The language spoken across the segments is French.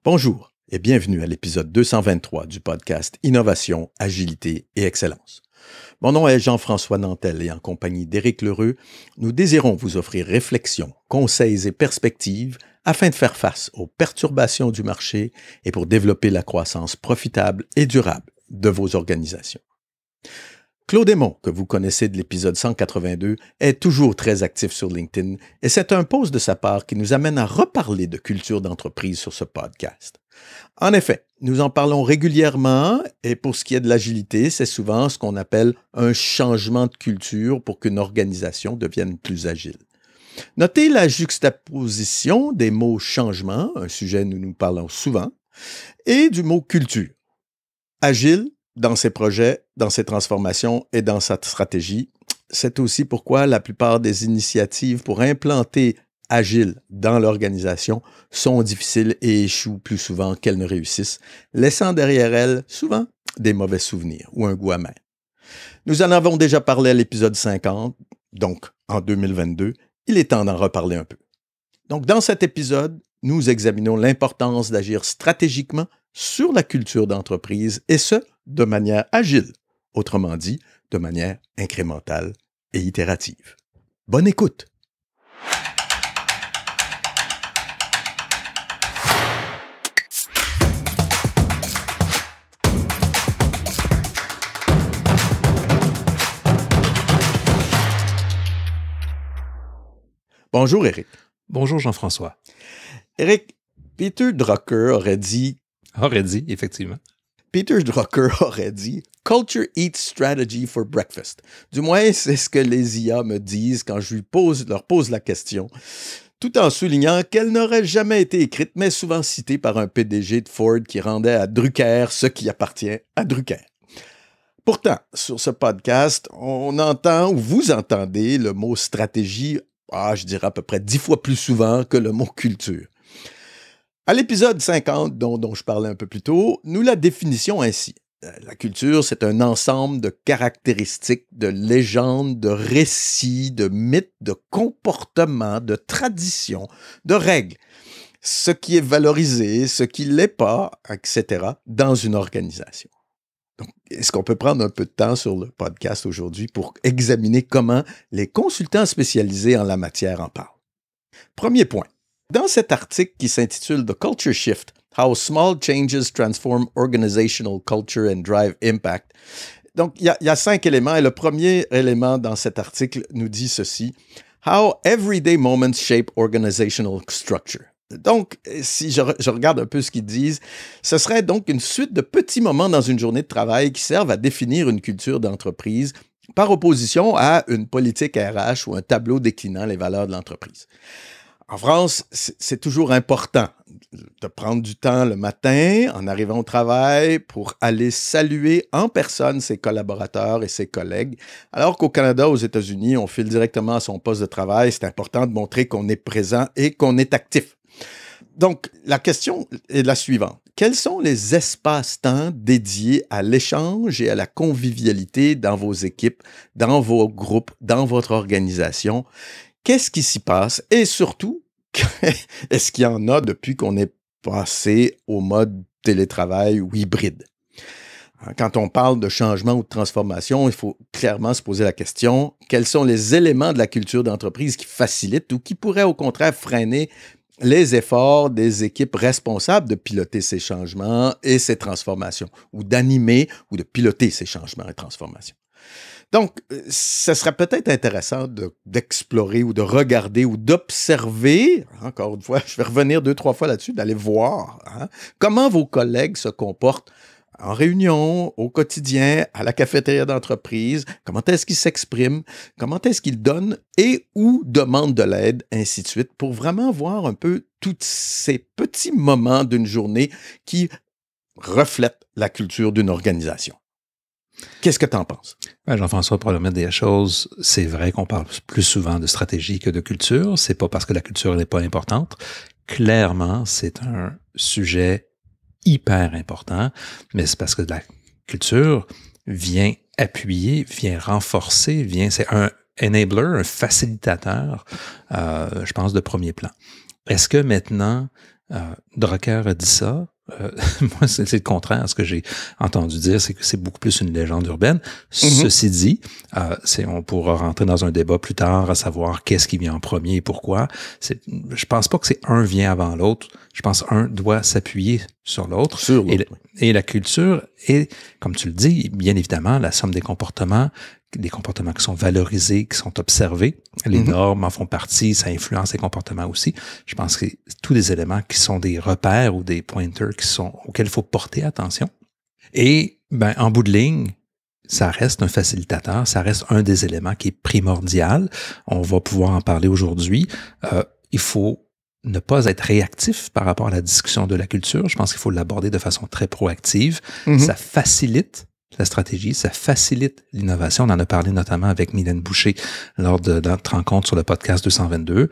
Bonjour et bienvenue à l'épisode 223 du podcast Innovation, Agilité et Excellence. Mon nom est Jean-François Nantel et en compagnie d'Éric Lheureux, nous désirons vous offrir réflexions, conseils et perspectives afin de faire face aux perturbations du marché et pour développer la croissance profitable et durable de vos organisations. Claude Aymon, que vous connaissez de l'épisode 182, est toujours très actif sur LinkedIn et c'est un post de sa part qui nous amène à reparler de culture d'entreprise sur ce podcast. En effet, nous en parlons régulièrement et pour ce qui est de l'agilité, c'est souvent ce qu'on appelle un changement de culture pour qu'une organisation devienne plus agile. Notez la juxtaposition des mots changement, un sujet dont nous parlons souvent, et du mot culture. Agile, dans ses projets, dans ses transformations et dans sa stratégie. C'est aussi pourquoi la plupart des initiatives pour implanter Agile dans l'organisation sont difficiles et échouent plus souvent qu'elles ne réussissent, laissant derrière elles souvent des mauvais souvenirs ou un goût amer. Nous en avons déjà parlé à l'épisode 50, donc en 2022, il est temps d'en reparler un peu. Donc dans cet épisode, nous examinons l'importance d'agir stratégiquement sur la culture d'entreprise et ce, de manière agile, autrement dit, de manière incrémentale et itérative. Bonne écoute! Bonjour Éric. Bonjour Jean-François. Éric, Peter Drucker aurait dit... Effectivement. Peter Drucker aurait dit « Culture eats strategy for breakfast ». Du moins, c'est ce que les IA me disent quand je leur pose la question, tout en soulignant qu'elle n'aurait jamais été écrite, mais souvent citée par un PDG de Ford qui rendait à Drucker ce qui appartient à Drucker. Pourtant, sur ce podcast, on entend ou vous entendez le mot stratégie, je dirais à peu près 10 fois plus souvent que le mot culture. À l'épisode 50, dont je parlais un peu plus tôt, nous la définissions ainsi. La culture, c'est un ensemble de caractéristiques, de légendes, de récits, de mythes, de comportements, de traditions, de règles. Ce qui est valorisé, ce qui ne l'est pas, etc., dans une organisation. Donc, est-ce qu'on peut prendre un peu de temps sur le podcast aujourd'hui pour examiner comment les consultants spécialisés en la matière en parlent? Premier point. Dans cet article qui s'intitule « The Culture Shift, How Small Changes Transform Organizational Culture and Drive Impact », donc il y a 5 éléments et le premier élément dans cet article nous dit ceci « How Everyday Moments Shape Organizational Structure ». Donc, si je regarde un peu ce qu'ils disent, ce serait donc une suite de petits moments dans une journée de travail qui servent à définir une culture d'entreprise par opposition à une politique RH ou un tableau déclinant les valeurs de l'entreprise. En France, c'est toujours important de prendre du temps le matin en arrivant au travail pour aller saluer en personne ses collaborateurs et ses collègues, alors qu'au Canada, aux États-Unis, on file directement à son poste de travail. C'est important de montrer qu'on est présent et qu'on est actif. Donc, la question est la suivante. Quels sont les espaces-temps dédiés à l'échange et à la convivialité dans vos équipes, dans vos groupes, dans votre organisation? Qu'est-ce qui s'y passe? Et surtout, est-ce qu'il y en a depuis qu'on est passé au mode télétravail ou hybride? Quand on parle de changement ou de transformation, il faut clairement se poser la question, quels sont les éléments de la culture d'entreprise qui facilitent ou qui pourraient au contraire freiner les efforts des équipes responsables de piloter ces changements et ces transformations, ou d'animer ou de piloter ces changements et transformations? Donc, ce serait peut-être intéressant d'explorer ou de regarder ou d'observer, encore une fois, je vais revenir 2-3 fois là-dessus, d'aller voir comment vos collègues se comportent en réunion, au quotidien, à la cafétéria d'entreprise, comment est-ce qu'ils s'expriment, comment est-ce qu'ils donnent et ou demandent de l'aide, ainsi de suite, pour vraiment voir un peu tous ces petits moments d'une journée qui reflètent la culture d'une organisation. Qu'est-ce que tu en penses? Jean-François, pour remettre des choses, c'est vrai qu'on parle plus souvent de stratégie que de culture. C'est pas parce que la culture n'est pas importante. Clairement, c'est un sujet hyper important, mais c'est parce que la culture vient appuyer, vient renforcer, c'est un enabler, un facilitateur, je pense, de premier plan. Est-ce que maintenant, Drucker a dit ça. Moi, c'est le contraire. Ce que j'ai entendu dire, c'est que c'est beaucoup plus une légende urbaine. Ceci dit, on pourra rentrer dans un débat plus tard à savoir qu'est-ce qui vient en premier et pourquoi. Je pense pas que c'est un vient avant l'autre. Je pense un doit s'appuyer sur l'autre. Et la culture est, comme tu le dis, bien évidemment, la somme des comportements qui sont valorisés, qui sont observés. Les normes en font partie, ça influence les comportements aussi. Je pense que c'est tous des éléments qui sont des repères ou des pointers auxquels il faut porter attention. Et en bout de ligne, ça reste un facilitateur, ça reste un des éléments qui est primordial. On va pouvoir en parler aujourd'hui. Il faut ne pas être réactif par rapport à la discussion de la culture. Je pense qu'il faut l'aborder de façon très proactive. Ça facilite la stratégie, ça facilite l'innovation. On en a parlé notamment avec Mylène Boucher lors de notre rencontre sur le podcast 222.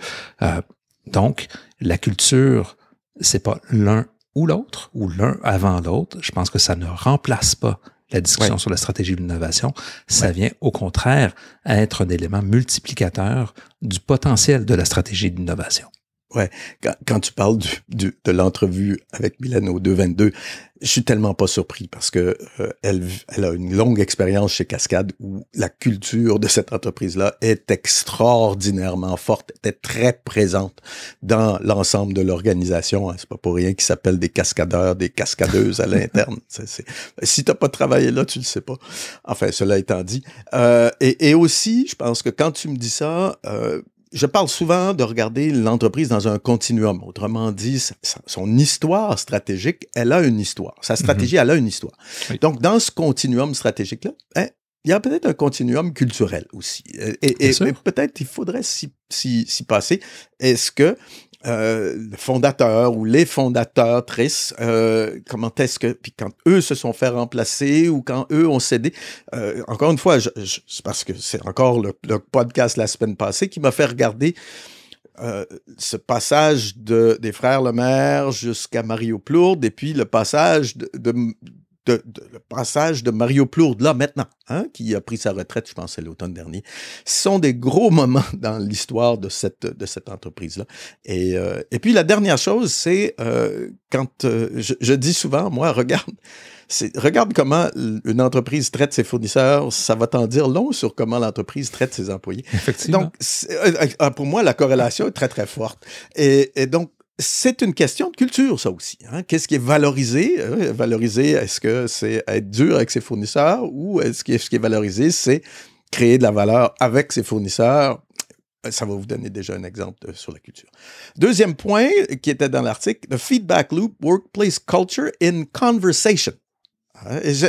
Donc, la culture, c'est pas l'un ou l'autre, ou l'un avant l'autre. Je pense que ça ne remplace pas la discussion sur la stratégie de l'innovation. Ça vient au contraire être un élément multiplicateur du potentiel de la stratégie de l'innovation. Ouais, quand tu parles de l'entrevue avec Mylène au 222, je suis tellement pas surpris parce que elle a une longue expérience chez Cascade où la culture de cette entreprise-là est extraordinairement forte, était très présente dans l'ensemble de l'organisation. C'est pas pour rien qu'ils s'appellent des cascadeurs, des cascadeuses à l'interne. Si t'as pas travaillé là, tu le sais pas. Enfin, cela étant dit. Et aussi, je pense que quand tu me dis ça, je parle souvent de regarder l'entreprise dans un continuum. Autrement dit, son histoire stratégique, elle a une histoire. Sa stratégie, elle a une histoire. Oui. Donc, dans ce continuum stratégique-là, il y a peut-être un continuum culturel aussi. Et peut-être il faudrait s'y passer. Est-ce que le fondateur ou les fondatrices, comment est-ce que, puis quand eux se sont fait remplacer ou quand eux ont cédé, encore une fois, c'est parce que c'est encore le podcast la semaine passée qui m'a fait regarder ce passage des frères Lemaire jusqu'à Mario Plourde et puis le passage le passage de Mario Plourde, là, maintenant, qui a pris sa retraite, je pense, c'est l'automne dernier. Ce sont des gros moments dans l'histoire de cette entreprise-là. Et puis, la dernière chose, c'est quand je dis souvent, moi, regarde comment une entreprise traite ses fournisseurs, ça va t'en dire long sur comment l'entreprise traite ses employés. Effectivement. Donc, pour moi, la corrélation est très, très forte. Et donc, c'est une question de culture, ça aussi. Qu'est-ce qui est valorisé? Valorisé, est-ce que c'est être dur avec ses fournisseurs ou est-ce que ce qui est valorisé, c'est créer de la valeur avec ses fournisseurs? Ça va vous donner déjà un exemple sur la culture. Deuxième point qui était dans l'article, The Feedback Loop, Workplace Culture in Conversation.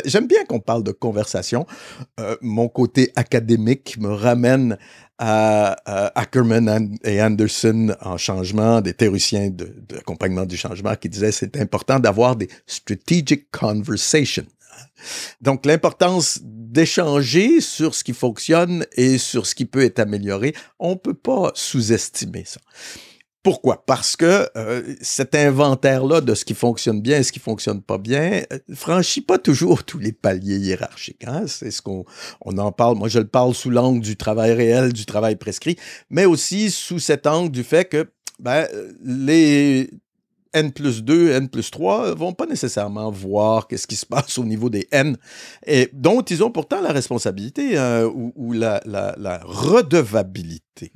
J'aime bien qu'on parle de conversation. Mon côté académique me ramène à Ackerman et Anderson en changement, des théoriciens d'accompagnement du changement qui disaient c'est important d'avoir des strategic conversations. Donc, l'importance d'échanger sur ce qui fonctionne et sur ce qui peut être amélioré, on ne peut pas sous-estimer ça. Pourquoi? Parce que cet inventaire-là de ce qui fonctionne bien et ce qui fonctionne pas bien franchit pas toujours tous les paliers hiérarchiques. C'est ce qu'on en parle. Moi, je le parle sous l'angle du travail réel, du travail prescrit, mais aussi sous cet angle du fait que les N+2, N+3 vont pas nécessairement voir qu'est-ce qui se passe au niveau des N, et dont ils ont pourtant la responsabilité ou la redevabilité.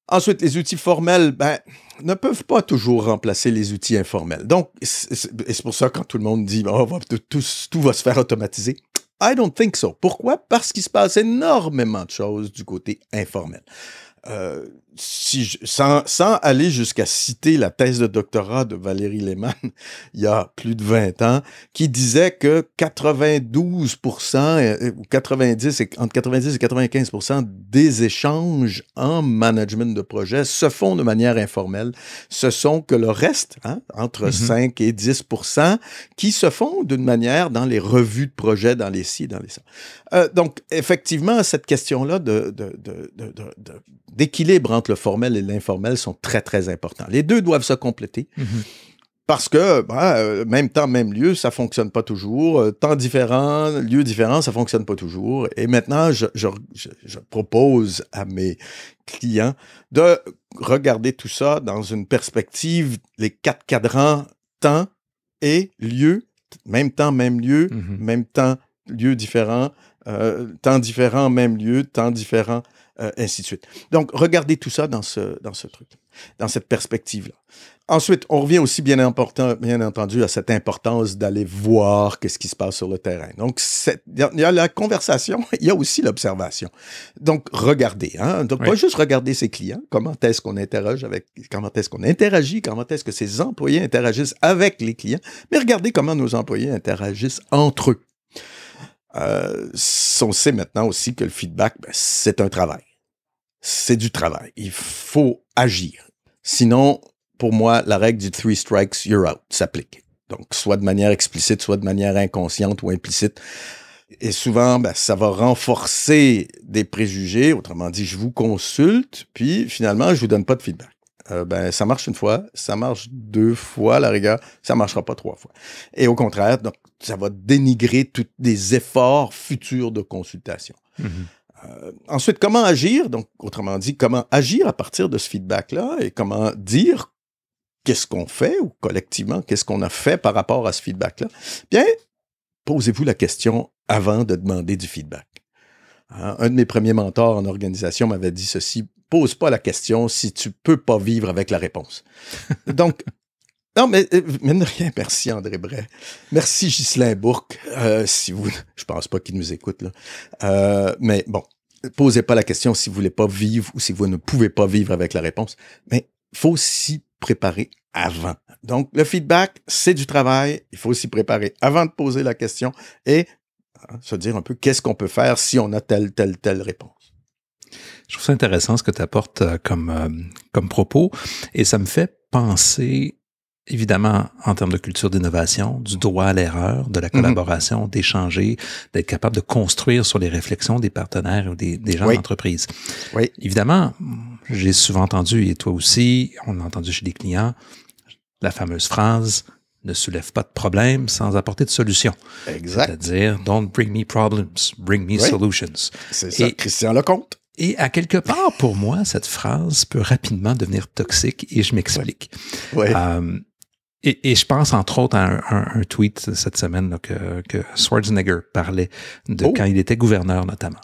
Ensuite, les outils formels ne peuvent pas toujours remplacer les outils informels. Donc, c'est pour ça quand tout le monde dit tout va se faire automatiser. I don't think so. Pourquoi? Parce qu'il se passe énormément de choses du côté informel. Sans aller jusqu'à citer la thèse de doctorat de Valérie Lehmann, il y a plus de 20 ans, qui disait que 92% ou 90, entre 90 et 95% des échanges en management de projet se font de manière informelle. Ce sont que le reste, entre 5 et 10%, qui se font d'une manière dans les revues de projet, dans les ci, dans les ça. Donc, effectivement, cette question-là d'équilibre entre le formel et l'informel sont très, très importants. Les deux doivent se compléter. Parce que, même temps, même lieu, ça fonctionne pas toujours. Temps différent, lieu différent, ça fonctionne pas toujours. Et maintenant, je propose à mes clients de regarder tout ça dans une perspective, les 4 cadrans, temps et lieu, même temps, même lieu, même temps, lieu différent, temps différent, même lieu, temps différent, ainsi de suite. Donc, regardez tout ça dans ce truc, dans cette perspective-là. Ensuite, on revient aussi bien entendu à cette importance d'aller voir qu'est-ce qui se passe sur le terrain. Donc, il y a la conversation, il y a aussi l'observation. Donc, regardez, hein? Donc, pas juste regarder ses clients, comment est-ce qu'on interagit, comment est-ce que ses employés interagissent avec les clients, mais regardez comment nos employés interagissent entre eux. On sait maintenant aussi que le feedback, c'est un travail. C'est du travail. Il faut agir. Sinon, pour moi, la règle du 3 strikes, you're out s'applique. Donc, soit de manière explicite, soit de manière inconsciente ou implicite. Et souvent, ça va renforcer des préjugés. Autrement dit, je vous consulte, puis finalement, je vous donne pas de feedback. Ça marche une fois, ça marche 2 fois, à la rigueur, ça marchera pas 3 fois. Et au contraire, donc, ça va dénigrer tous les efforts futurs de consultation. Ensuite, comment agir? Donc, autrement dit, comment agir à partir de ce feedback-là et comment dire qu'est-ce qu'on fait ou collectivement, qu'est-ce qu'on a fait par rapport à ce feedback-là? Bien, posez-vous la question avant de demander du feedback. Un de mes premiers mentors en organisation m'avait dit ceci: pose pas la question si tu peux pas vivre avec la réponse. Donc, non, mais mine de rien, merci André Bray. Merci Ghislain Bourque. Je pense pas qu'il nous écoute, là. Mais bon, posez pas la question si vous voulez pas vivre ou si vous ne pouvez pas vivre avec la réponse. Mais il faut s'y préparer avant. Donc, le feedback, c'est du travail. Il faut s'y préparer avant de poser la question et se dire un peu qu'est-ce qu'on peut faire si on a telle réponse. Je trouve ça intéressant ce que tu apportes comme propos et ça me fait penser, évidemment, en termes de culture d'innovation, du droit à l'erreur, de la collaboration, d'échanger, d'être capable de construire sur les réflexions des partenaires ou des gens d'entreprise. Oui. Évidemment, j'ai souvent entendu, et toi aussi, on a entendu chez des clients, la fameuse phrase « ne soulève pas de problème sans apporter de solution ». Exact. C'est-à-dire « don't bring me problems, bring me solutions ». C'est ça, Christian Lecomte. Et à quelque part, pour moi, cette phrase peut rapidement devenir toxique et je m'explique. Oui. Et je pense entre autres à un tweet cette semaine là, que Schwarzenegger parlait de quand il était gouverneur notamment.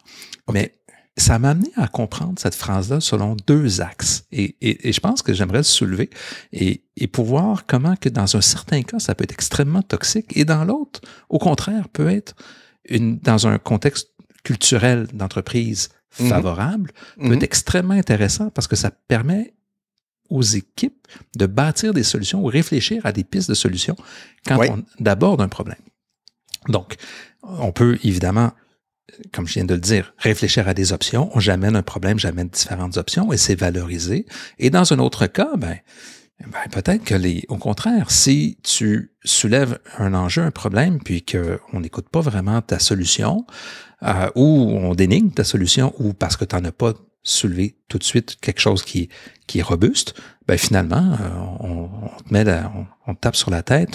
Okay. Mais ça m'a amené à comprendre cette phrase-là selon 2 axes. Et je pense que j'aimerais le soulever et pour voir comment que dans un certain cas, ça peut être extrêmement toxique et dans l'autre, au contraire, peut être dans un contexte culturel d'entreprise favorable, peut être extrêmement intéressant parce que ça permet aux équipes de bâtir des solutions ou réfléchir à des pistes de solutions quand on aborde un problème. Donc, on peut évidemment, comme je viens de le dire, réfléchir à des options. J'amène un problème, j'amène différentes options et c'est valorisé. Et dans un autre cas, peut-être que au contraire, si tu soulèves un enjeu, un problème, puis qu'on n'écoute pas vraiment ta solution, ou on dénigre ta solution, ou parce que tu n'en as pas soulevé tout de suite quelque chose qui est robuste, finalement, on te tape sur la tête,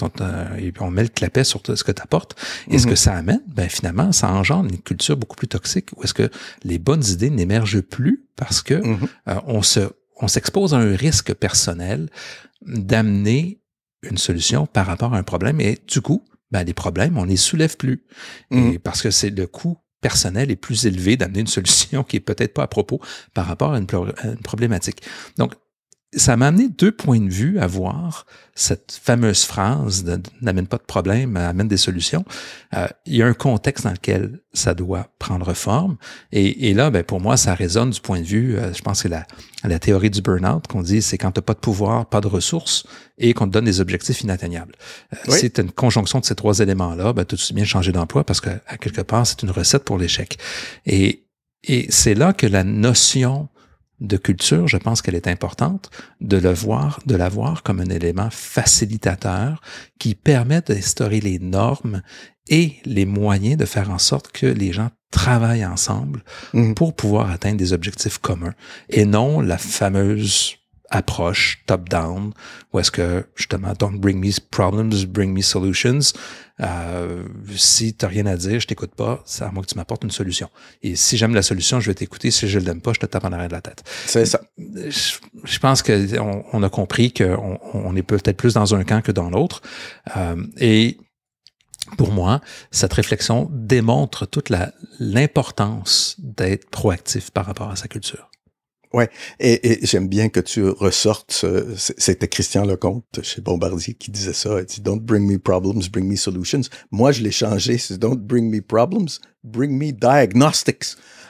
et puis on met le clapet sur tout ce que tu apportes. Et ce que ça amène, finalement, ça engendre une culture beaucoup plus toxique, où est-ce que les bonnes idées n'émergent plus parce que on s'expose à un risque personnel d'amener une solution par rapport à un problème. Et du coup, les problèmes, on les soulève plus. Et parce que c'est le coût personnel est plus élevé d'amener une solution qui est peut-être pas à propos par rapport à une problématique. Donc, ça m'a amené 2 points de vue à voir cette fameuse phrase « n'amène pas de problème, amène des solutions ». Il y a un contexte dans lequel ça doit prendre forme. Et là, pour moi, ça résonne du point de vue, je pense que la théorie du burn-out qu'on dit, c'est quand tu n'as pas de pouvoir, pas de ressources et qu'on te donne des objectifs inatteignables. Si tu as une conjonction de ces 3 éléments-là, tu dois bien changer d'emploi parce que, à quelque part, c'est une recette pour l'échec. Et c'est là que la notion de culture, je pense qu'elle est importante, de la voir comme un élément facilitateur qui permet d'instaurer les normes et les moyens de faire en sorte que les gens travaillent ensemble pour pouvoir atteindre des objectifs communs et non la fameuse approche top-down, où est-ce que, justement, don't bring me problems, bring me solutions. Si tu n'as rien à dire, je t'écoute pas, c'est à moi que tu m'apportes une solution. Et si j'aime la solution, je vais t'écouter. Si je ne l'aime pas, je te tape en arrière de la tête. C'est ça. Je pense qu'on a compris qu'on est peut-être plus dans un camp que dans l'autre. Et pour moi, cette réflexion démontre toute l'importance d'être proactif par rapport à sa culture. Oui, et j'aime bien que tu ressortes, c'était Christian Lecomte chez Bombardier qui disait ça, il dit « Don't bring me problems, bring me solutions ». Moi, je l'ai changé, c'est « Don't bring me problems, bring me diagnostics ».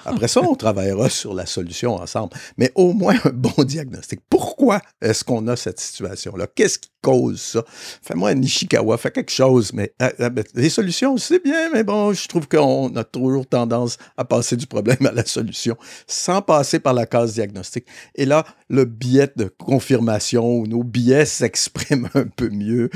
Après ça, on travaillera sur la solution ensemble. Mais au moins un bon diagnostic. Pourquoi est-ce qu'on a cette situation-là? Qu'est-ce qui cause ça? Fais-moi un Ishikawa, fais quelque chose. Mais les solutions, c'est bien, mais bon, je trouve qu'on a toujours tendance à passer du problème à la solution sans passer par la case diagnostic. Et là, le biais de confirmation ou nos biais s'expriment un peu mieux.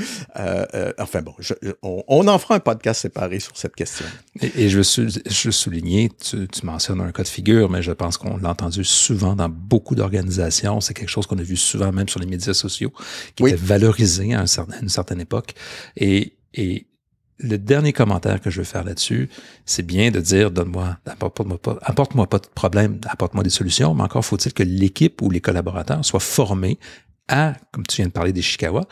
Enfin bon, on en fera un podcast séparé sur cette question. Et je veux souligner, tu mentionnes un cas de figure, mais je pense qu'on l'a entendu souvent dans beaucoup d'organisations. C'est quelque chose qu'on a vu souvent même sur les médias sociaux, qui était valorisé à une certaine époque. Et le dernier commentaire que je veux faire là-dessus, c'est bien de dire, apporte-moi pas de problème, apporte-moi des solutions, mais encore faut-il que l'équipe ou les collaborateurs soient formés à, comme tu viens de parler d'Ishikawa,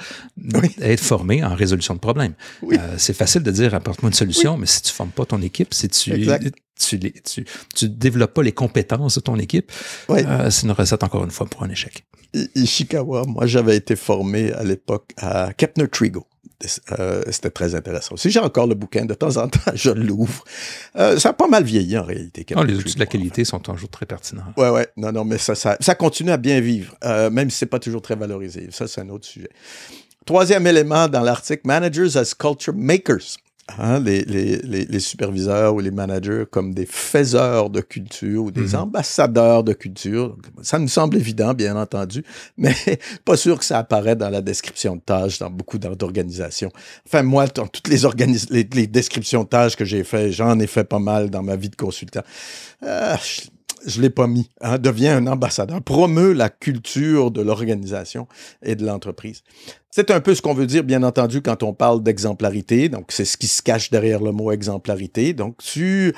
être formés en résolution de problèmes. Oui. C'est facile de dire, apporte-moi une solution, mais si tu ne formes pas ton équipe, si tu développes pas les compétences de ton équipe, c'est une recette, encore une fois, pour un échec. Ishikawa, moi, j'avais été formé à l'époque à Kepner-Trigo. C'était très intéressant. Si j'ai encore le bouquin, de temps en temps, je l'ouvre. Ça a pas mal vieilli, en réalité. Les outils de la qualité sont toujours très pertinents. Oui. Non, mais ça continue à bien vivre, même si c'est pas toujours très valorisé. Ça, c'est un autre sujet. Troisième élément dans l'article, Managers as Culture Makers. Les superviseurs ou les managers comme des faiseurs de culture ou des ambassadeurs de culture. Ça nous semble évident, bien entendu, mais pas sûr que ça apparaît dans la description de tâches dans beaucoup d'organisations. Enfin, moi, dans toutes les descriptions de tâches que j'ai faites, j'en ai fait pas mal dans ma vie de consultant. Je ne l'ai pas mis. Deviens un ambassadeur. Promeut la culture de l'organisation et de l'entreprise. C'est un peu ce qu'on veut dire, bien entendu, quand on parle d'exemplarité. Donc, c'est ce qui se cache derrière le mot exemplarité. Donc, tu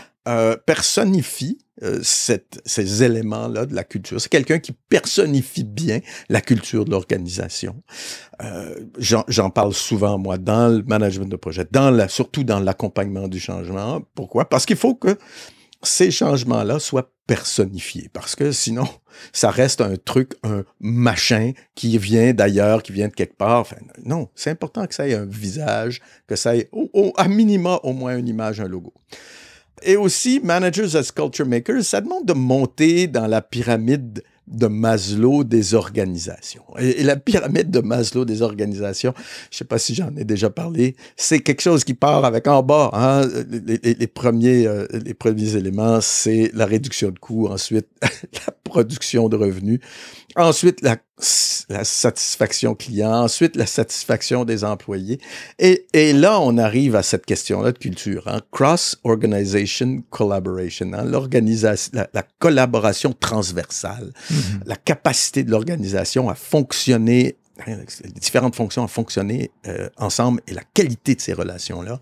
personnifies ces éléments-là de la culture. C'est quelqu'un qui personnifie bien la culture de l'organisation. J'en parle souvent, moi, dans le management de projet, surtout dans l'accompagnement du changement. Pourquoi? Parce qu'il faut que ces changements-là soient personnifiés, parce que sinon, ça reste un truc, un machin qui vient d'ailleurs, qui vient de quelque part. Enfin, non, c'est important que ça ait un visage, que ça ait, à minima, au moins une image, un logo. Et aussi, Managers as Culture Makers, ça demande de monter dans la pyramide de Maslow des organisations. Et la pyramide de Maslow des organisations, je ne sais pas si j'en ai déjà parlé, c'est quelque chose qui part avec en bas. Les premiers éléments, c'est la réduction de coûts, ensuite la production de revenus, ensuite la satisfaction client, ensuite la satisfaction des employés. Et là, on arrive à cette question-là de culture. Cross-organization collaboration, la collaboration transversale, la capacité de l'organisation à fonctionner, les différentes fonctions à fonctionner ensemble et la qualité de ces relations-là.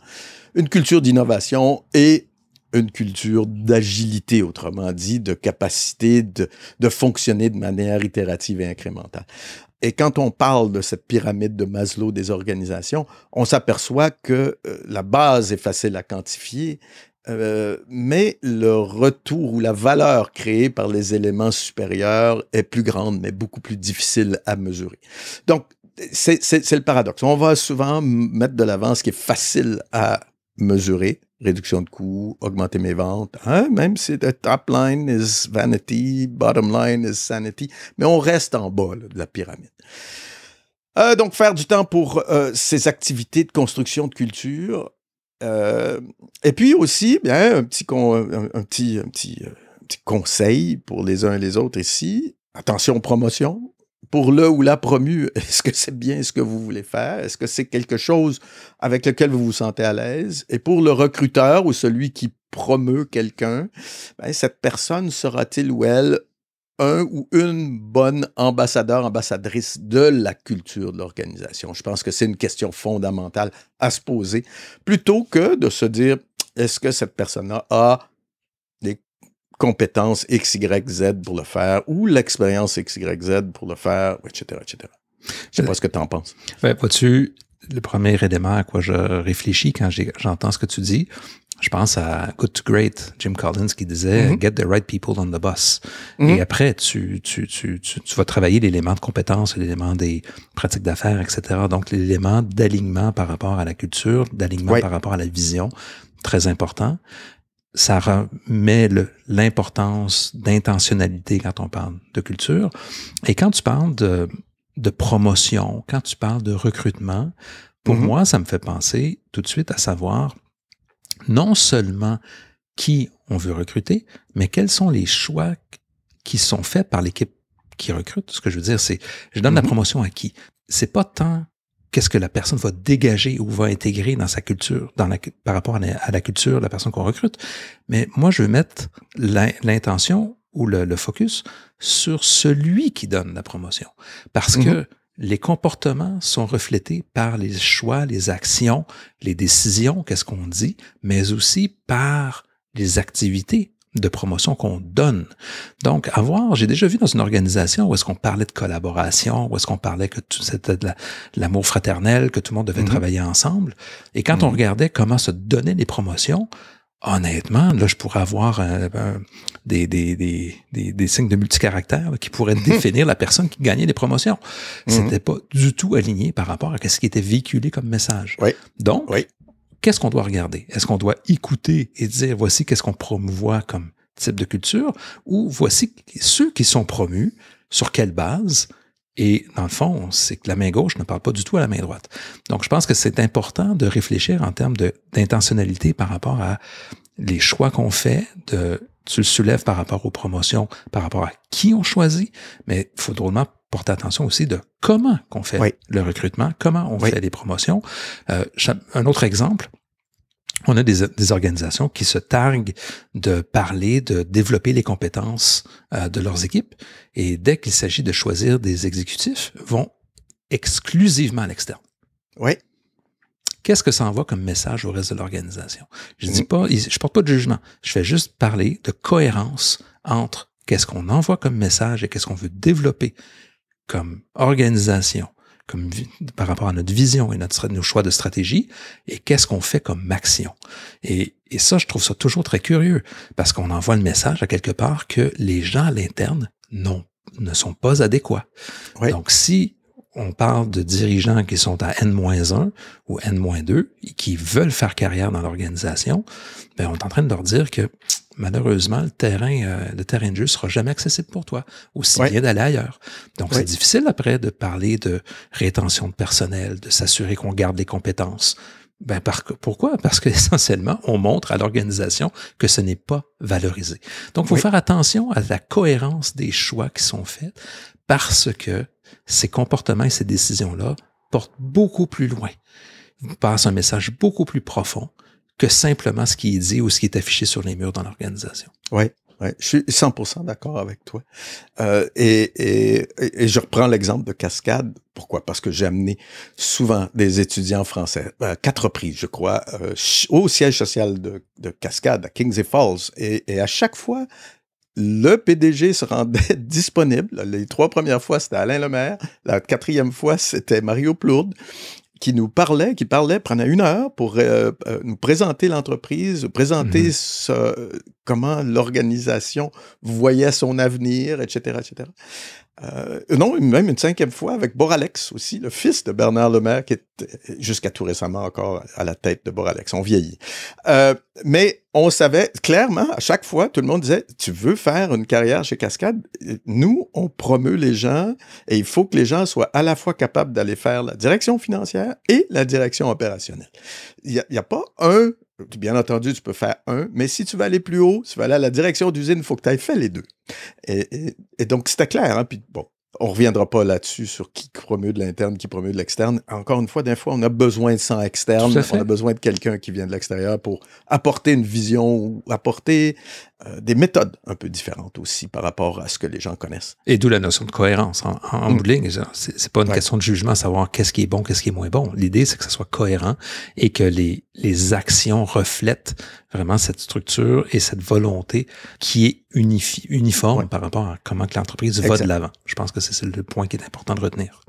Une culture d'innovation et une culture d'agilité, autrement dit, de capacité de fonctionner de manière itérative et incrémentale. Et quand on parle de cette pyramide de Maslow des organisations, on s'aperçoit que la base est facile à quantifier, mais le retour ou la valeur créée par les éléments supérieurs est plus grande, mais beaucoup plus difficile à mesurer. Donc, c'est le paradoxe. On va souvent mettre de l'avant ce qui est facile à mesurer, réduction de coûts, augmenter mes ventes, même si the top line is vanity, bottom line is sanity, mais on reste en bas là, de la pyramide. Donc, faire du temps pour ces activités de construction de culture. Et puis aussi, bien, un petit conseil pour les uns et les autres ici. Attention aux promotions. Pour le ou la promu, est-ce que c'est bien ce que vous voulez faire? Est-ce que c'est quelque chose avec lequel vous vous sentez à l'aise? Et pour le recruteur ou celui qui promeut quelqu'un, ben, cette personne sera-t-il ou elle un ou une bonne ambassadeur, ambassadrice de la culture de l'organisation? Je pense que c'est une question fondamentale à se poser, plutôt que de se dire, est-ce que cette personne-là a les compétences X, Y, Z pour le faire, ou l'expérience X, Y, Z pour le faire, etc., etc. Je ne sais pas ce que tu en penses. Ouais, vois-tu, le premier élément à quoi je réfléchis quand j'entends ce que tu dis, je pense à Good to Great, Jim Collins, qui disait Get the right people on the bus. Et après, tu vas travailler l'élément de compétence, l'élément des pratiques d'affaires, etc. Donc, l'élément d'alignement par rapport à la culture, d'alignement par rapport à la vision, très important. Ça remet l'importance d'intentionnalité quand on parle de culture. Et quand tu parles de promotion, quand tu parles de recrutement, pour moi, ça me fait penser tout de suite à savoir non seulement qui on veut recruter, mais quels sont les choix qui sont faits par l'équipe qui recrute. Ce que je veux dire, c'est, je donne la promotion à qui? C'est pas tant qu'est-ce que la personne va dégager ou va intégrer dans sa culture, par rapport à la culture de la personne qu'on recrute, mais moi, je veux mettre l'intention ou le focus sur celui qui donne la promotion. Parce que les comportements sont reflétés par les choix, les actions, les décisions, qu'est-ce qu'on dit, mais aussi par les activités de promotion qu'on donne. Donc, j'ai déjà vu dans une organisation où est-ce qu'on parlait de collaboration, où est-ce qu'on parlait que c'était de l'amour fraternel, que tout le monde devait travailler ensemble. Et quand on regardait comment se donnaient les promotions, honnêtement, là, je pourrais avoir des signes de multicaractère qui pourraient définir la personne qui gagnait les promotions. C'était pas du tout aligné par rapport à ce qui était véhiculé comme message. Donc, qu'est-ce qu'on doit regarder? Est-ce qu'on doit écouter et dire, voici qu'est-ce qu'on promouvoit comme type de culture, ou voici ceux qui sont promus, sur quelle base? Et dans le fond, c'est que la main gauche ne parle pas du tout à la main droite. Donc, je pense que c'est important de réfléchir en termes d'intentionnalité par rapport à les choix qu'on fait, tu le soulèves par rapport aux promotions, par rapport à qui on choisit, mais il faut drôlement porter attention aussi de comment qu'on fait le recrutement, comment on fait les promotions. Un autre exemple, on a des organisations qui se targuent de parler, de développer les compétences de leurs équipes, et dès qu'il s'agit de choisir des exécutifs, vont exclusivement à l'externe. Qu'est-ce que ça envoie comme message au reste de l'organisation? Je porte pas de jugement. Je fais juste parler de cohérence entre qu'est-ce qu'on envoie comme message et qu'est-ce qu'on veut développer comme organisation, par rapport à notre vision et nos choix de stratégie, et qu'est-ce qu'on fait comme action. Et ça, je trouve ça toujours très curieux, parce qu'on envoie le message à quelque part que les gens à l'interne ne sont pas adéquats. Donc, si on parle de dirigeants qui sont à N-1 ou N-2 et qui veulent faire carrière dans l'organisation, ben on est en train de leur dire que malheureusement, le terrain de jeu sera jamais accessible pour toi, aussi bien d'aller ailleurs. Donc, c'est difficile après de parler de rétention de personnel, de s'assurer qu'on garde les compétences. Ben, pourquoi? Parce qu'essentiellement, on montre à l'organisation que ce n'est pas valorisé. Donc, il faut faire attention à la cohérence des choix qui sont faits, parce que ces comportements et ces décisions-là portent beaucoup plus loin, passent un message beaucoup plus profond que simplement ce qui est dit ou ce qui est affiché sur les murs dans l'organisation. Je suis 100% d'accord avec toi. Et je reprends l'exemple de Cascade. Pourquoi? Parce que j'ai amené souvent des étudiants français, 4 reprises, je crois, au siège social de Cascade, à Kings et Falls. Et à chaque fois, le PDG se rendait disponible. Les 3 premières fois, c'était Alain Lemaire. La 4e fois, c'était Mario Plourde, qui prenait 1 heure pour nous présenter l'entreprise, présenter comment l'organisation voyait son avenir, etc., etc. Non, même une 5e fois avec Boralex aussi, le fils de Bernard Lemaire, qui était jusqu'à tout récemment encore à la tête de Boralex. On vieillit. Mais on savait clairement, à chaque fois, tout le monde disait, tu veux faire une carrière chez Cascade? Nous, on promeut les gens et il faut que les gens soient à la fois capables d'aller faire la direction financière et la direction opérationnelle. Il n'y a pas un. Bien entendu, tu peux faire mais si tu veux aller plus haut, si tu veux aller à la direction d'usine, il faut que tu aies fait les 2. Et donc, c'était clair. Hein? Puis bon, On ne reviendra pas là-dessus sur qui promeut de l'interne, qui promeut de l'externe. Encore une fois, des fois, on a besoin de sang externe. On a besoin de quelqu'un qui vient de l'extérieur pour apporter une vision ou apporter des méthodes un peu différentes aussi par rapport à ce que les gens connaissent. Et d'où la notion de cohérence. En bout de ligne, c'est pas une question de jugement, savoir qu'est-ce qui est bon, qu'est-ce qui est moins bon. L'idée, c'est que ça soit cohérent et que les actions reflètent vraiment cette structure et cette volonté qui est uniforme par rapport à comment que l'entreprise va de l'avant. Je pense que c'est le point qui est important de retenir.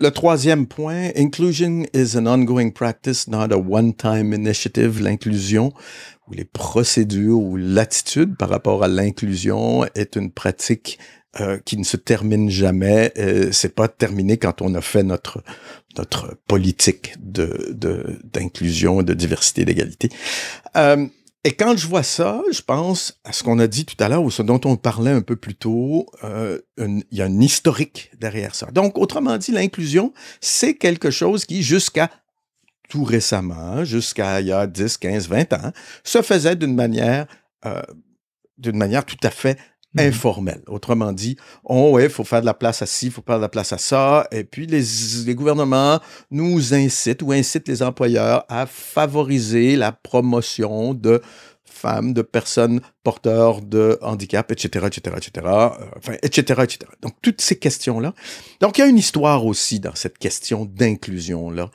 Le troisième point, inclusion is an ongoing practice, not a one-time initiative. L'inclusion ou les procédures ou l'attitude par rapport à l'inclusion est une pratique qui ne se termine jamais. C'est pas terminé quand on a fait notre politique d'inclusion, de diversité, d'égalité. Et quand je vois ça, je pense à ce qu'on a dit tout à l'heure, ou ce dont on parlait un peu plus tôt, il y a un historique derrière ça. Donc, autrement dit, l'inclusion, c'est quelque chose qui, jusqu'à tout récemment, jusqu'à il y a 10, 15, 20 ans, se faisait d'une manière tout à fait informelle. Autrement dit, il faut faire de la place à ci, il faut faire de la place à ça, et puis les gouvernements nous incitent les employeurs à favoriser la promotion de femmes, de personnes porteurs de handicap, etc., etc., etc., etc., etc. Donc, toutes ces questions-là. Donc, il y a une histoire aussi dans cette question d'inclusion-là.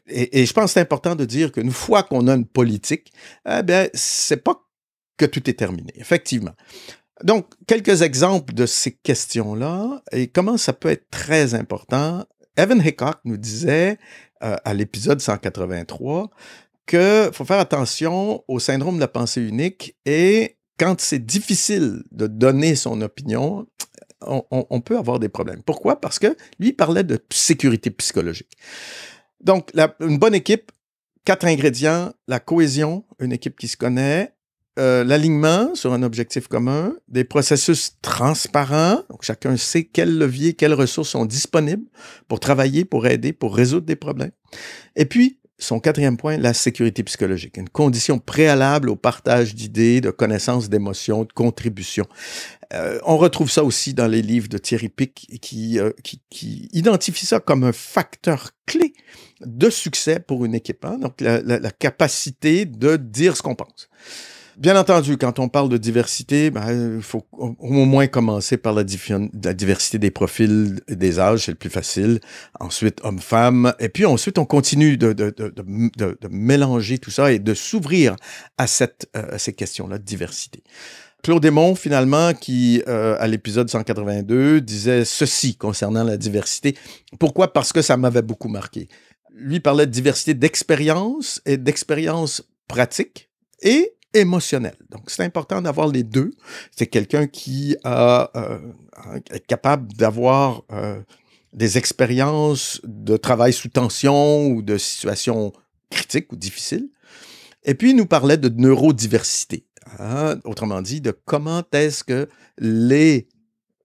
Et je pense que c'est important de dire qu'une fois qu'on a une politique, c'est pas que tout est terminé, effectivement. Donc, quelques exemples de ces questions-là et comment ça peut être très important. Evan Hickok nous disait à l'épisode 183 qu'il faut faire attention au syndrome de la pensée unique et quand c'est difficile de donner son opinion, on peut avoir des problèmes. Pourquoi? Parce que lui, il parlait de sécurité psychologique. Donc, une bonne équipe, 4 ingrédients, la cohésion, une équipe qui se connaît, l'alignement sur un objectif commun, des processus transparents, donc chacun sait quels leviers, quelles ressources sont disponibles pour travailler, pour aider, pour résoudre des problèmes. Et puis, son 4e point, la sécurité psychologique, une condition préalable au partage d'idées, de connaissances, d'émotions, de contributions. On retrouve ça aussi dans les livres de Thierry Pick qui identifie ça comme un facteur clé de succès pour une équipe. Hein? Donc, la capacité de dire ce qu'on pense. Bien entendu, quand on parle de diversité, il faut au moins commencer par la diversité des profils, des âges, c'est le plus facile. Ensuite, hommes-femmes. Et puis ensuite, on continue de mélanger tout ça et de s'ouvrir à ces questions-là de diversité. Claude Desmonts, finalement, qui, à l'épisode 182, disait ceci concernant la diversité. Pourquoi? Parce que ça m'avait beaucoup marqué. Lui parlait de diversité d'expérience et d'expérience pratique et émotionnel. Donc, c'est important d'avoir les deux. C'est quelqu'un qui est capable d'avoir des expériences de travail sous tension ou de situations critiques ou difficiles. Et puis, il nous parlait de neurodiversité. Hein? Autrement dit, de comment est-ce que les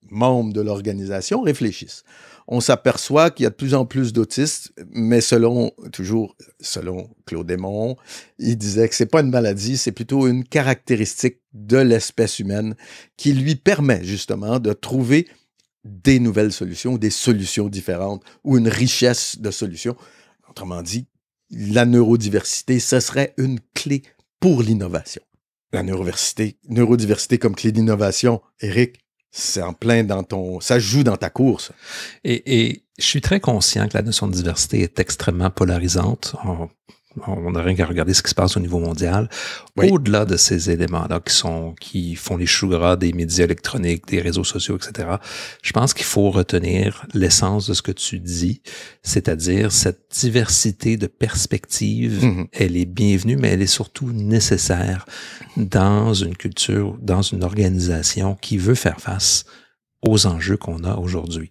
membres de l'organisation réfléchissent. On s'aperçoit qu'il y a de plus en plus d'autistes, mais selon Claude Desmonts, il disait que c'est pas une maladie, c'est plutôt une caractéristique de l'espèce humaine qui lui permet justement de trouver des nouvelles solutions, des solutions différentes ou une richesse de solutions. Autrement dit, la neurodiversité, ce serait une clé pour l'innovation. La neurodiversité comme clé d'innovation, Éric, c'est en plein ça joue dans ta course. Et je suis très conscient que la notion de diversité est extrêmement polarisante. On n'a rien qu'à regarder ce qui se passe au niveau mondial. Oui. Au-delà de ces éléments-là qui font les choux gras des médias électroniques, des réseaux sociaux, etc., je pense qu'il faut retenir l'essence de ce que tu dis, c'est-à-dire cette diversité de perspectives, elle est bienvenue, mais elle est surtout nécessaire dans une culture, dans une organisation qui veut faire face aux enjeux qu'on a aujourd'hui.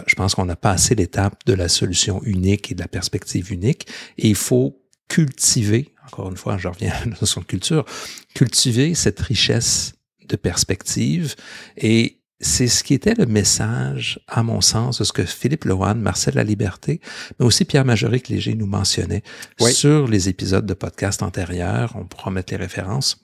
Je pense qu'on a passé l'étape de la solution unique et de la perspective unique, et il faut cultiver, encore une fois, je reviens à la notion de culture, cultiver cette richesse de perspective. Et c'est ce qui était le message, à mon sens, de ce que Philippe Lohan, Marcel Laliberté, mais aussi Pierre Majoric-Léger nous mentionnait sur les épisodes de podcast antérieurs. On pourra mettre les références.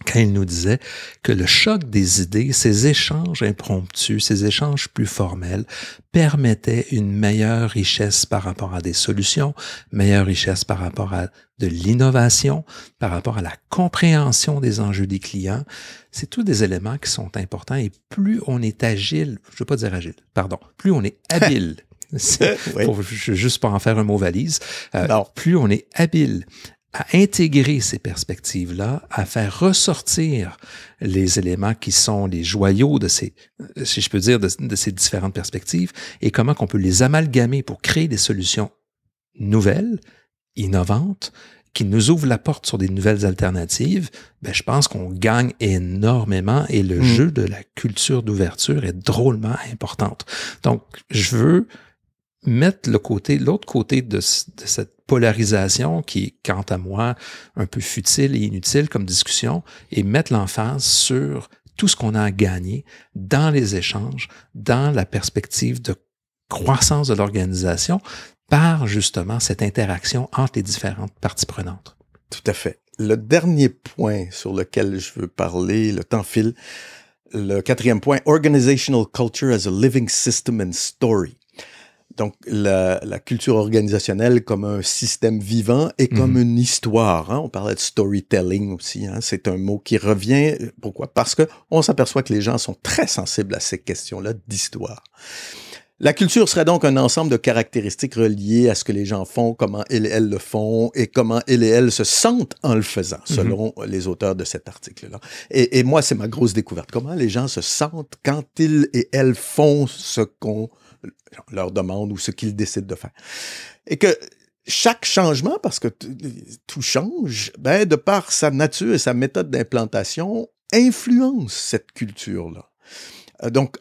quand il nous disait que le choc des idées, ces échanges impromptus, ces échanges plus formels, permettaient une meilleure richesse par rapport à des solutions, meilleure richesse par rapport à de l'innovation, par rapport à la compréhension des enjeux des clients. C'est tous des éléments qui sont importants et plus on est agile, je ne veux pas dire agile, pardon, plus on est habile, Oui. pour juste pas en faire un mot valise, plus on est habile à intégrer ces perspectives-là, à faire ressortir les éléments qui sont les joyaux de ces, si je peux dire, de ces différentes perspectives, et comment qu'on peut les amalgamer pour créer des solutions nouvelles, innovantes, qui nous ouvrent la porte sur des nouvelles alternatives, ben, je pense qu'on gagne énormément et le jeu de la culture d'ouverture est drôlement importante. Donc, je veux mettre l'autre côté de cette polarisation qui est, quant à moi, un peu futile et inutile comme discussion, et mettre l'emphase sur tout ce qu'on a à gagner dans les échanges, dans la perspective de croissance de l'organisation, par justement cette interaction entre les différentes parties prenantes. Tout à fait. Le dernier point sur lequel je veux parler, le temps file, le 4e point, Organizational Culture as a Living System and Story. Donc, la culture organisationnelle comme un système vivant et comme une histoire. Hein? On parlait de storytelling aussi. Hein? C'est un mot qui revient. Pourquoi? Parce qu'on s'aperçoit que les gens sont très sensibles à ces questions-là d'histoire. La culture serait donc un ensemble de caractéristiques reliées à ce que les gens font, comment ils et elles le font et comment ils et elles se sentent en le faisant, selon les auteurs de cet article-là. Et moi, c'est ma grosse découverte. Comment les gens se sentent quand ils et elles font ce qu'on leur demande ou ce qu'ils décident de faire. Et que chaque changement, parce que tout change, ben, de par sa nature et sa méthode d'implantation, influence cette culture-là. Donc,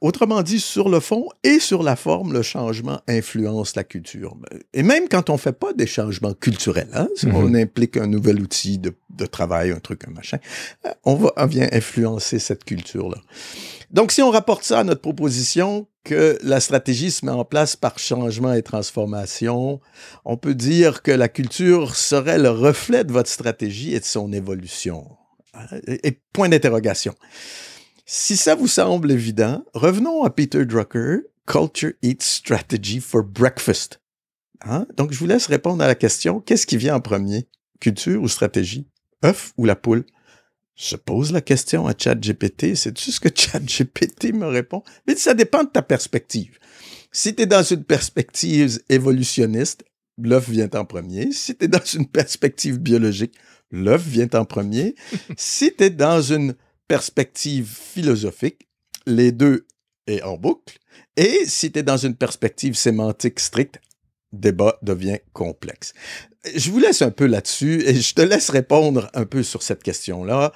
autrement dit, sur le fond et sur la forme, le changement influence la culture. Et même quand on ne fait pas des changements culturels, hein, si on implique un nouvel outil de travail, un truc, un machin, on vient influencer cette culture-là. Donc, si on rapporte ça à notre proposition, que la stratégie se met en place par changement et transformation, on peut dire que la culture serait le reflet de votre stratégie et de son évolution. Et point d'interrogation. Si ça vous semble évident, revenons à Peter Drucker, Culture Eats Strategy for Breakfast. Hein? Donc, je vous laisse répondre à la question, qu'est-ce qui vient en premier? Culture ou stratégie? Œuf ou la poule? Je pose la question à ChatGPT. Sais-tu ce que ChatGPT me répond? Mais ça dépend de ta perspective. Si tu es dans une perspective évolutionniste, l'œuf vient en premier. Si tu es dans une perspective biologique, l'œuf vient en premier. Si tu es dans une perspective philosophique, les deux est en boucle. Et si tu es dans une perspective sémantique stricte, le débat devient complexe. Je vous laisse un peu là-dessus et je te laisse répondre un peu sur cette question-là,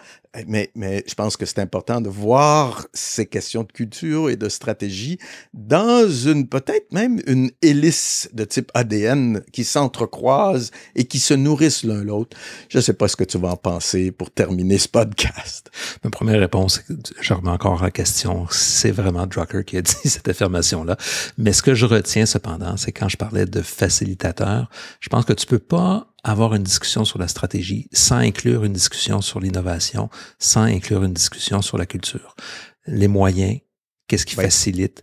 mais je pense que c'est important de voir ces questions de culture et de stratégie dans peut-être même une hélice de type ADN qui s'entrecroisent et qui se nourrissent l'un l'autre. Je ne sais pas ce que tu vas en penser pour terminer ce podcast. Ma première réponse, je remets encore en question, c'est vraiment Drucker qui a dit cette affirmation-là. Mais ce que je retiens cependant, c'est quand je parlais de facilitateur, je pense que tu peux pas avoir une discussion sur la stratégie sans inclure une discussion sur l'innovation, sans inclure une discussion sur la culture. Les moyens, qu'est-ce qui facilite?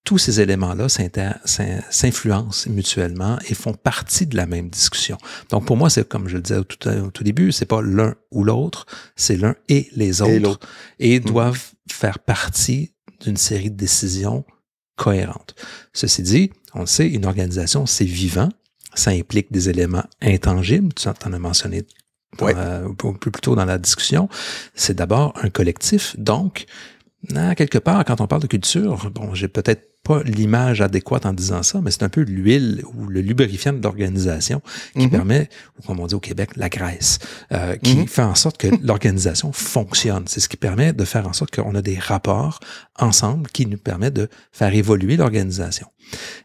Tous ces éléments-là s'influencent mutuellement et font partie de la même discussion. Donc, pour moi, c'est comme je le disais au tout début, c'est pas l'un ou l'autre, c'est l'un et les autres et doivent faire partie d'une série de décisions cohérentes. Ceci dit, on le sait, une organisation, c'est vivant. Ça implique des éléments intangibles, tu en as mentionné plus tôt dans la discussion. C'est d'abord un collectif, donc, quelque part, quand on parle de culture, bon, j'ai peut-être pas l'image adéquate en disant ça, mais c'est un peu l'huile ou le lubrifiant de l'organisation qui permet, ou comme on dit au Québec, la graisse, qui fait en sorte que l'organisation fonctionne. C'est ce qui permet de faire en sorte qu'on a des rapports ensemble qui nous permettent de faire évoluer l'organisation.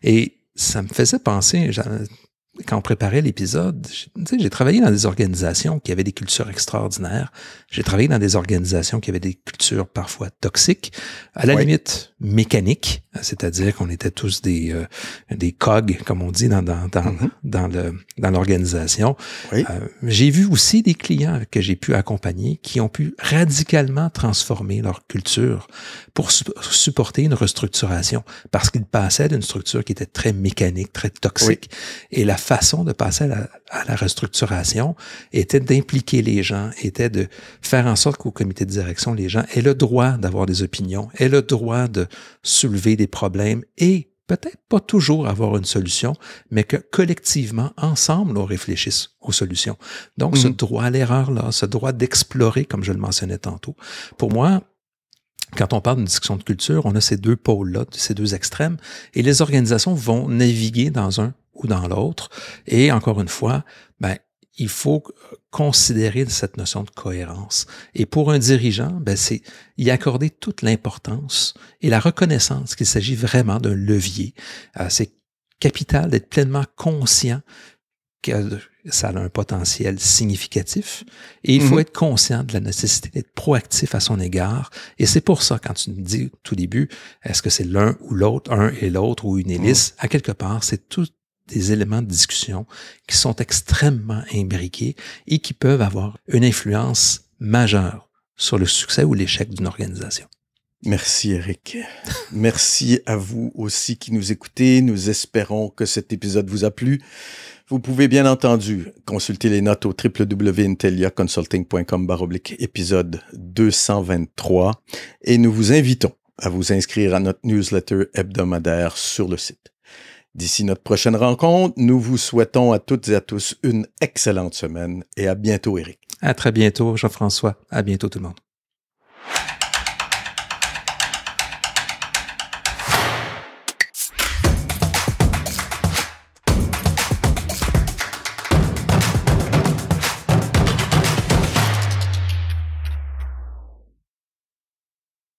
Et ça me faisait penser, quand on préparait l'épisode, j'ai travaillé dans des organisations qui avaient des cultures extraordinaires. J'ai travaillé dans des organisations qui avaient des cultures parfois toxiques, à la limite mécaniques, c'est-à-dire qu'on était tous des cogs, comme on dit dans l'organisation. Oui. J'ai vu aussi des clients que j'ai pu accompagner qui ont pu radicalement transformer leur culture pour supporter une restructuration, parce qu'ils passaient d'une structure qui était très mécanique, très toxique, et la façon de passer à la restructuration était d'impliquer les gens, était de faire en sorte qu'au comité de direction, les gens aient le droit d'avoir des opinions, aient le droit de soulever des problèmes et peut-être pas toujours avoir une solution, mais que collectivement, ensemble, on réfléchisse aux solutions. Donc, ce droit à l'erreur-là, ce droit d'explorer, comme je le mentionnais tantôt, pour moi, quand on parle d'une discussion de culture, on a ces deux pôles-là, ces deux extrêmes, et les organisations vont naviguer dans un ou dans l'autre. Et encore une fois, il faut considérer cette notion de cohérence. Et pour un dirigeant, c'est y accorder toute l'importance et la reconnaissance qu'il s'agit vraiment d'un levier. C'est capital d'être pleinement conscient que ça a un potentiel significatif et il faut être conscient de la nécessité d'être proactif à son égard. Et c'est pour ça, quand tu me dis au tout début, est-ce que c'est l'un ou l'autre, un et l'autre ou une hélice, à quelque part, c'est tous des éléments de discussion qui sont extrêmement imbriqués et qui peuvent avoir une influence majeure sur le succès ou l'échec d'une organisation. Merci, Éric. Merci à vous aussi qui nous écoutez. Nous espérons que cet épisode vous a plu. Vous pouvez bien entendu consulter les notes au www.inteliaconsulting.com/épisode 223 et nous vous invitons à vous inscrire à notre newsletter hebdomadaire sur le site. D'ici notre prochaine rencontre, nous vous souhaitons à toutes et à tous une excellente semaine et à bientôt, Éric. À très bientôt, Jean-François. À bientôt tout le monde.